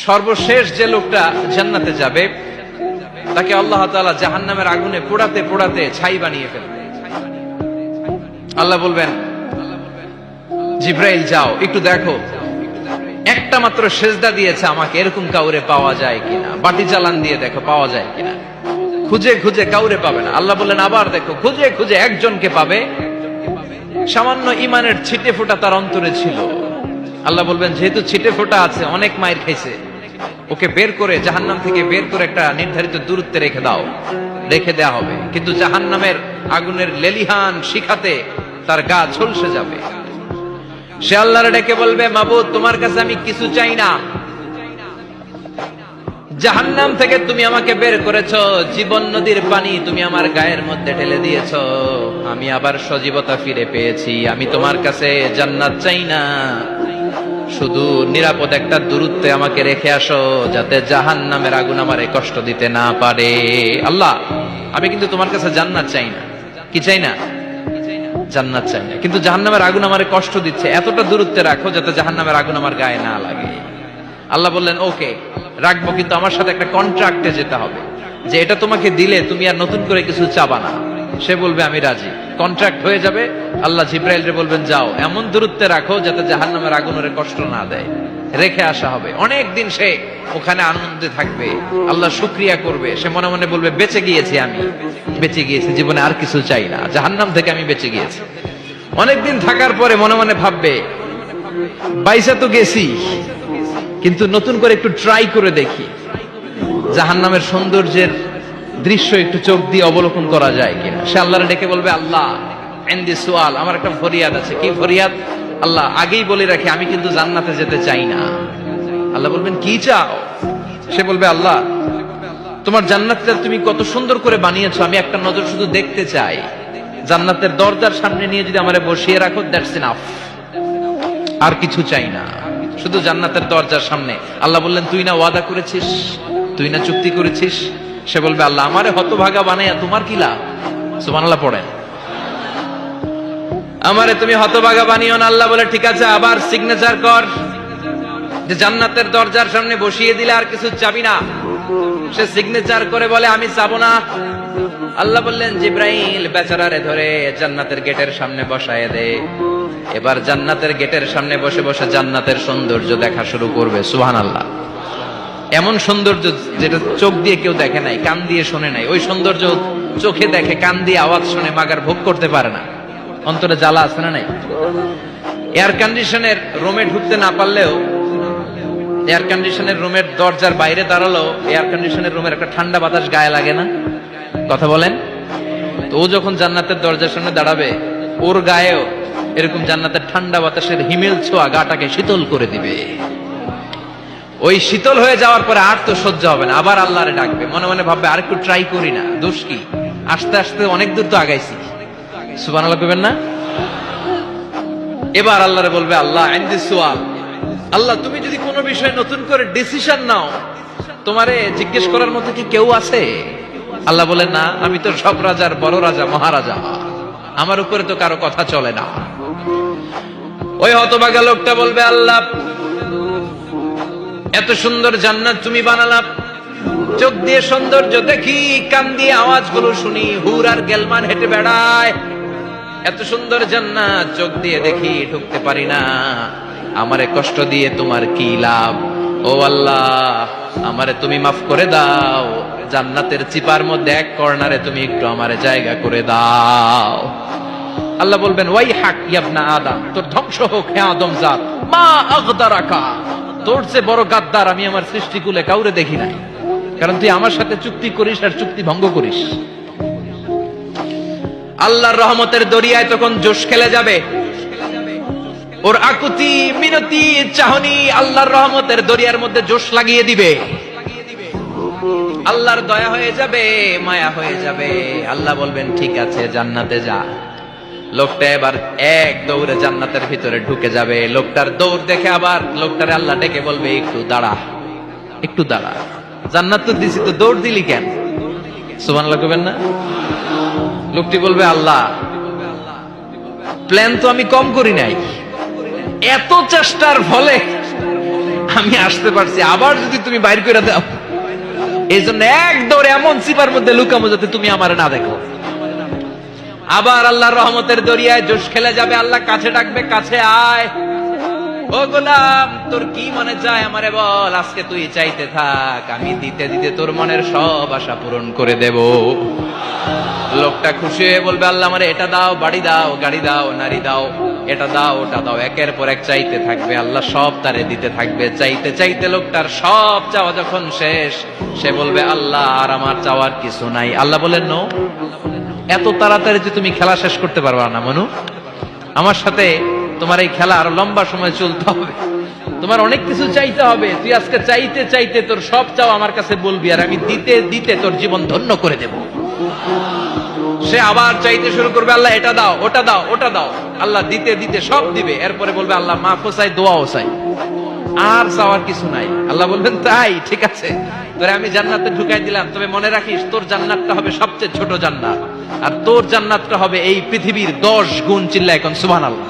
সর্বশেষ যে লোকটা জান্নাতে যাবে তাকে আল্লাহ তাআলা জাহান্নামের আগুনে পোড়াতে পোড়াতে ছাই বানিয়ে ফেলবে। আল্লাহ বলবেন, জিব্রাইল যাও একটু দেখো, একটা মাত্র সেজদা দিয়েছে আমাকে, এরকম কাউরে পাওয়া যায় কিনা। বাটি চালান দিয়ে দেখো পাওয়া যায় কিনা। খুঁজে খুঁজে কাউরে পাবে না। আল্লাহ বললেন আবার দেখো, খুঁজে খুঁজে একজনকে পাবে, সামান্য ইমানের ছিটে ফোঁটা তার অন্তরে ছিল। আল্লাহ বলবেন, যেহেতু ছিটে ফোঁটা আছে, অনেক মায়ের খাইছে, ওকে বের করে জাহান্নাম থেকে বের করে একটা নির্ধারিত দূরত্বে রেখে দাও। রেখে দেয়া হবে, কিন্তু জাহান্নামের আগুনের লেলিহান শিখাতে তার গা ঝলসে যাবে। সে আল্লাহরে ডেকে বলবে, মাবুদ তোমার কাছে আমি কিছু চাই না, জাহান্নাম থেকে তুমি আমাকে বের করেছো, জীবন নদীর পানি তুমি আমার গায়ের মধ্যে ঢেলে দিয়েছো, আমি আবার সজীবতা ফিরে পেয়েছি। আমি তোমার কাছে জান্নাত চাই না, শুধু নিরাপদ একটা দূরত্বে আমাকে রেখে আসো, যাতে জাহান্নামের আগুন আমারে কষ্ট দিতে না পারে। আল্লাহ, আমি কিন্তু তোমার কাছে জান্নাত চাই না। কি চাই না? জান্নাত চাই না, কিন্তু জাহান্নামের আগুন আমারে কষ্ট দিচ্ছে, এতটা দূরত্বে রাখো যাতে জাহান্নামের আগুন আমার গায়ে না লাগে। আল্লাহ বললেন, ওকে রাখবো, কিন্তু আমার সাথে একটা কন্ট্রাক্টে যেতে হবে, যে এটা তোমাকে দিলে তুমি আর নতুন করে কিছু চাবা না। সে বলবে আমি রাজি, কন্ট্রাক্ট হয়ে যাবে। আল্লাহ জিব্রাইলকে বলবেন, যাও এমন দূরত্বে রাখো যাতে জাহান্নামের আগুন ওরে কষ্ট না দেয়। রেখে আসা হবে, অনেক দিন সে ওখানে আনন্দে থাকবে, আল্লাহ শুকরিয়া করবে। সে মনে মনে বলবে, বেঁচে গিয়েছি, আমি বেঁচে গিয়েছি, জীবনে আর কিছু চাই না, জাহান্নাম থেকে আমি বেঁচে গিয়েছি। অনেকদিন থাকার পরে মনে মনে ভাববে, বাইসা তো গেছি, কিন্তু নতুন করে একটু ট্রাই করে দেখি, জাহান্নামের সৌন্দর্যের দৃশ্য একটু চোখ দিয়ে অবলোকন করা যায় কিনা। সে আল্লাহরে ডেকে বলবে, আল্লাহ ইনদি সুআল, আমার একটা ফরিয়াদ আছে। কি ফরিয়াদ? আল্লাহ আগেই বলে রাখি, আমি কিন্তু জান্নাতে যেতে চাই না। আল্লাহ বলবেন, কি চাও? সে বলবে, আল্লাহ তোমার জান্নাতটা তুমি কত সুন্দর করে বানিয়েছো, আমি একটা নজর শুধু দেখতে চাই। জান্নাতের দরজার সামনে নিয়ে যদি আমারে বসিয়ে রাখো, দ্যাটস ইনাফ, আর কিছু চাই না, শুধু জান্নাতের দরজার সামনে। আল্লাহ বললেন, তুই না ওয়াদা করেছিস, তুই না চুক্তি করেছিস। সে বলবে, আল্লাহ আমারে হতভাগা বানাইয়া তোমার কি লাভ? সুবহানাল্লাহ পড়েন। আমারে তুমি হতভাগা বানিও না। আল্লাহ বলে, ঠিক আছে, আবার সিগনেচার কর যে জান্নাতের দরজার সামনে বসিয়ে দিলে আর কিছু চাবি না। সে সিগনেচার করে বলে, আমি চাবো না। আল্লাহ বললেন, জিব্রাইল বেচারারে ধরে জান্নাতের গেটের সামনে বসায় দে। এবার জান্নাতের গেটের সামনে বসে বসে জান্নাতের সৌন্দর্য দেখা শুরু করবে। সুবহানাল্লাহ। এমন সৌন্দর্য যেটা চোখ দিয়ে কেউ দেখে নাই, কান দিয়ে শোনে নাই। ওই সৌন্দর্য চোখে দেখে, কান দিয়ে আওয়াজ শুনে মাগার ভোগ করতে পারে না। অন্তরে জ্বালা আছে না নাই? এয়ার কন্ডিশনের রুমে ঢুকতে না পারলেও, এয়ার কন্ডিশনের রুমের দরজার বাইরে দাঁড়ালো, এয়ার কন্ডিশনের রুমের একটা ঠান্ডা বাতাস গায়ে লাগে না? কথা বলেন তো। ও যখন জান্নাতের দরজার সামনে দাঁড়াবে, ওর গায়েও এরকম জান্নাতের ঠান্ডা বাতাসের হিমেল ছোঁয়া গাটাকে শীতল করে দিবে। ওই শীতল হয়ে যাওয়ার পরে আর তো সহ্য হবে না, আবার আল্লাহরে ডাকবে। মনে মনে ভাববে, আর একটু ট্রাই করি না, দোষ কি, আস্তে আস্তে অনেক দূর তো আগাইছি। সুবহানাল্লাহ কইবেন না? এবার আল্লাহরে বলবে, আল্লাহ ইনদি সুআল, আল্লাহ তুমি যদি কোনো বিষয়ে নতুন করে ডিসিশন নাও, তোমারে জিজ্ঞেস করার মতো কি কেউ আছে? আল্লাহ বলেন, না, আমি তো সব রাজার বড় রাজা, মহারাজা, আমার উপরে তো কারো কথা চলে না। ওই হতভাগা লোকটা বলবে, আল্লাহ এত সুন্দর জান্নাত তুমি বানালাম, চোখ দিয়ে সৌন্দর্য দেখি, কান দিয়ে আওয়াজগুলো শুনি, হুর আর গেলমান হেঁটে বেড়ায়, এত সুন্দর জান্নাত চোখ দিয়ে দেখি, ঢুকতে পারি না, আমারে কষ্ট দিয়ে তোমার কি লাভ? ও আল্লাহ, আমারে তুমি মাফ করে দাও, জান্নাতের চিপার মধ্যে এক কর্নারে তুমি একটু আমারে জায়গা করে দাও। আল্লাহ বলবেন, ওয়াই হাক ইবনা আদম, তোর ধ্বংস হোক হে আদম জাত, মা আগদারাকা, তোর চেয়ে বড় গাদ্দার আমি আমার সৃষ্টিকুলে কাউরে দেখি নাই, কারণ তুই আমার সাথে চুক্তি করিস আর চুক্তি ভঙ্গ করিস। আল্লাহর রহমতের দরিয়ায় তখন জোশ খেলে যাবে, ওর আকুতি মিনতি চাহনি আল্লাহর রহমতের দরিয়ার মধ্যে জোশ লাগিয়ে দিবে। আল্লাহর দয়া হয়ে যাবে, মায়া হয়ে যাবে। আল্লাহ বলবেন, ঠিক আছে, জান্নাতে যা। লোকটা এবার এক দৌড়ে জান্নাতের ভিতরে ঢুকে যাবে। লোকটার দৌড় দেখে আবার লোকটারে আল্লাহ ডেকে বলবে, একটু দাঁড়া, একটু দাঁড়া, জান্নাত তো দিছি, তো দৌড় দিলি কেন? সুবহানাল্লাহ কইবেন না? লোকটি বলবে, আল্লাহ প্ল্যান তো আমি কম করি নাই, এত চেষ্টার ফলে আমি আসতে পারছি, আবার যদি তুমি বাইর করে দাও, এই জন্য এক দৌড়ে এমন চিপার মধ্যে লুকামো যাতে তুমি আমার না দেখো। আবার আল্লাহর রহমতের দরিয়ায় জোশ খেলে যাবে, আল্লাহ কাছে ডাকবে, কাছে আয়, ও গোলাম তোর কি মনে চায় আমারে বল, আজকে তুই চাইতে থাক, আমি দিতে দিতে তোর মনের সব আশা পূরণ করে দেব। লোকটা খুশি হয়ে বলবে, আল্লাহ আমারে এটা দাও, বাড়ি দাও, গাড়ি দাও, নারী দাও, এটা দাও, ওটা দাও, একের পর এক চাইতে থাকবে, আল্লাহ সব তারে দিতে থাকবে। চাইতে চাইতে লোকটার সব চাওয়া যখন শেষ, সে বলবে, আল্লাহ আর আমার চাওয়ার কিছু নাই। আল্লাহ বলেন, নো, এত তাড়াতাড়ি যে তুমি খেলা শেষ করতে পারবা না মনু, আমার সাথে তোমার এই খেলা আরো লম্বা সময় চলতে হবে, তোমার অনেক কিছু চাইতে হবে। তুই আজকে চাইতে চাইতে তোর সব চাও আমার কাছে বলবি, আর আমি দিতে দিতে তোর জীবন ধন্য করে দেব। সে আবার চাইতে শুরু করবে, আল্লাহ এটা দাও, ওটা দাও, ওটা দাও, আল্লাহ দিতে দিতে সব দিবে। এরপরে বলবে, আল্লাহ মাফও চাই, দোয়াও চাই, আর চাওয়ার কিছু নাই। আল্লাহ বলবেন, তাই ঠিক আছে, তোরে আমি জান্নাতে ঢুকাই দিলাম, তবে মনে রাখিস তোর জান্নাতটা হবে সবচেয়ে ছোট জান্নাত, আর তোর জান্নাতটা হবে এই পৃথিবীর 10 গুণ। চিল্লা এখন সুবহানাল্লাহ।